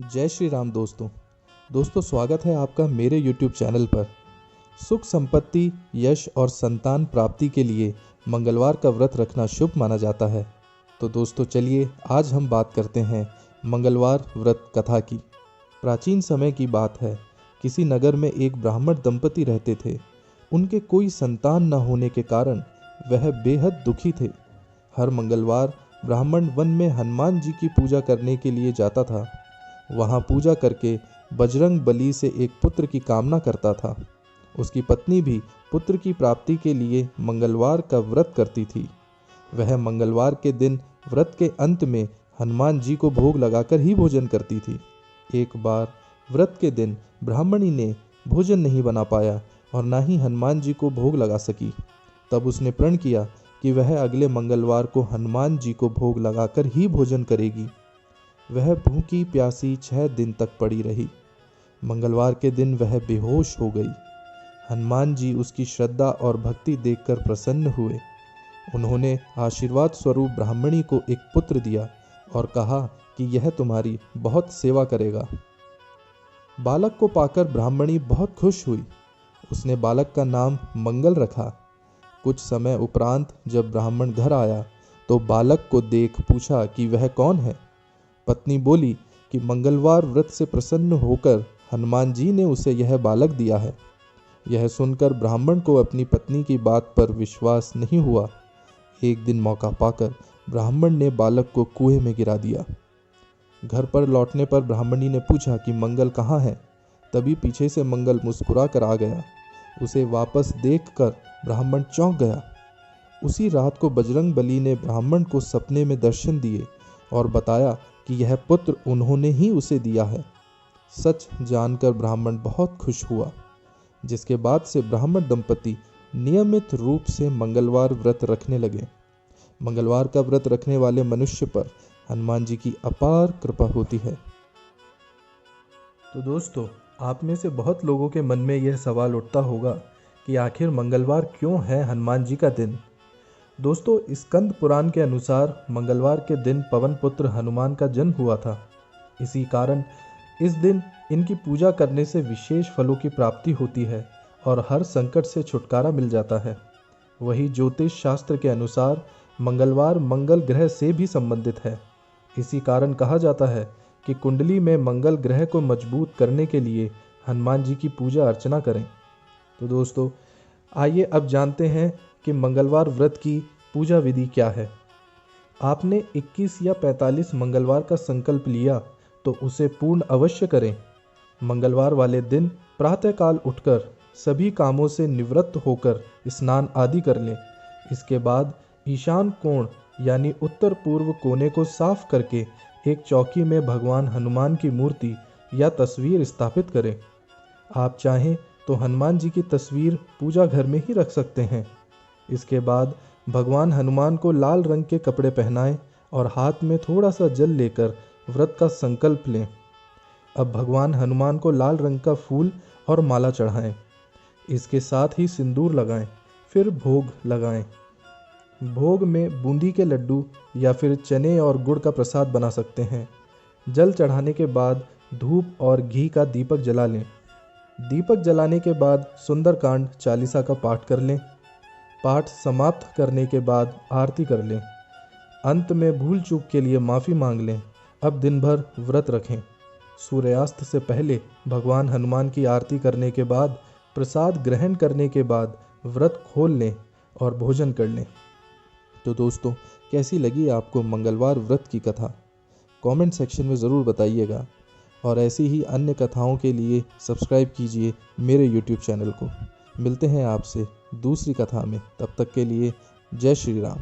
जय श्री राम दोस्तों स्वागत है आपका मेरे YouTube चैनल पर। सुख संपत्ति, यश और संतान प्राप्ति के लिए मंगलवार का व्रत रखना शुभ माना जाता है। तो दोस्तों चलिए आज हम बात करते हैं मंगलवार व्रत कथा की। प्राचीन समय की बात है, किसी नगर में एक ब्राह्मण दंपति रहते थे। उनके कोई संतान न होने के कारण वह बेहद दुखी थे। हर मंगलवार ब्राह्मण वन में हनुमान जी की पूजा करने के लिए जाता था। वहाँ पूजा करके बजरंग बली से एक पुत्र की कामना करता था। उसकी पत्नी भी पुत्र की प्राप्ति के लिए मंगलवार का व्रत करती थी। वह मंगलवार के दिन व्रत के अंत में हनुमान जी को भोग लगाकर ही भोजन करती थी। एक बार व्रत के दिन ब्राह्मणी ने भोजन नहीं बना पाया और ना ही हनुमान जी को भोग लगा सकी। तब उसने प्रण किया कि वह अगले मंगलवार को हनुमान जी को भोग लगाकर ही भोजन करेगी। वह भूखी प्यासी 6 दिन तक पड़ी रही। मंगलवार के दिन वह बेहोश हो गई। हनुमान जी उसकी श्रद्धा और भक्ति देखकर प्रसन्न हुए। उन्होंने आशीर्वाद स्वरूप ब्राह्मणी को एक पुत्र दिया और कहा कि यह तुम्हारी बहुत सेवा करेगा। बालक को पाकर ब्राह्मणी बहुत खुश हुई। उसने बालक का नाम मंगल रखा। कुछ समय उपरांत जब ब्राह्मण घर आया तो बालक को देख पूछा कि वह कौन है। पत्नी बोली कि मंगलवार व्रत से प्रसन्न होकर हनुमान जी ने उसे यह बालक दिया है। यह सुनकर ब्राह्मण को अपनी पत्नी की बात पर विश्वास नहीं हुआ। एक दिन मौका पाकर ब्राह्मण ने बालक को कुएं में गिरा दिया। घर पर लौटने पर ब्राह्मणी ने पूछा कि मंगल कहाँ है। तभी पीछे से मंगल मुस्कुरा कर आ गया। उसे वापस देखकर ब्राह्मण चौंक गया। उसी रात को बजरंग बली ने ब्राह्मण को सपने में दर्शन दिए और बताया कि यह पुत्र उन्होंने ही उसे दिया है। सच जानकर ब्राह्मण बहुत खुश हुआ, जिसके बाद से ब्राह्मण दंपति नियमित रूप से मंगलवार व्रत रखने लगे। मंगलवार का व्रत रखने वाले मनुष्य पर हनुमान जी की अपार कृपा होती है। तो दोस्तों, आप में से बहुत लोगों के मन में यह सवाल उठता होगा कि आखिर मंगलवार क्यों है हनुमान जी का दिन। दोस्तों, स्कंद पुराण के अनुसार मंगलवार के दिन पवन पुत्र हनुमान का जन्म हुआ था। इसी कारण इस दिन इनकी पूजा करने से विशेष फलों की प्राप्ति होती है और हर संकट से छुटकारा मिल जाता है। वही ज्योतिष शास्त्र के अनुसार मंगलवार मंगल ग्रह से भी संबंधित है। इसी कारण कहा जाता है कि कुंडली में मंगल ग्रह को मजबूत करने के लिए हनुमान जी की पूजा अर्चना करें। तो दोस्तों, आइए अब जानते हैं कि मंगलवार व्रत की पूजा विधि क्या है। आपने 21 या 45 मंगलवार का संकल्प लिया तो उसे पूर्ण अवश्य करें। मंगलवार वाले दिन प्रातःकाल उठकर सभी कामों से निवृत्त होकर स्नान आदि कर लें। इसके बाद ईशान कोण यानी उत्तर पूर्व कोने को साफ करके एक चौकी में भगवान हनुमान की मूर्ति या तस्वीर स्थापित करें। आप चाहें तो हनुमान जी की तस्वीर पूजा घर में ही रख सकते हैं। इसके बाद भगवान हनुमान को लाल रंग के कपड़े पहनाएं और हाथ में थोड़ा सा जल लेकर व्रत का संकल्प लें। अब भगवान हनुमान को लाल रंग का फूल और माला चढ़ाएं। इसके साथ ही सिंदूर लगाएं, फिर भोग लगाएं। भोग में बूंदी के लड्डू या फिर चने और गुड़ का प्रसाद बना सकते हैं। जल चढ़ाने के बाद धूप और घी का दीपक जला लें। दीपक जलाने के बाद सुंदरकांड चालीसा का पाठ कर लें। पाठ समाप्त करने के बाद आरती कर लें। अंत में भूल चूक के लिए माफ़ी मांग लें। अब दिन भर व्रत रखें। सूर्यास्त से पहले भगवान हनुमान की आरती करने के बाद प्रसाद ग्रहण करने के बाद व्रत खोल लें और भोजन कर लें। तो दोस्तों, कैसी लगी आपको मंगलवार व्रत की कथा? कमेंट सेक्शन में ज़रूर बताइएगा और ऐसी ही अन्य कथाओं के लिए सब्सक्राइब कीजिए मेरे YouTube चैनल को। मिलते हैं आपसे दूसरी कथा में। तब तक के लिए जय श्री राम।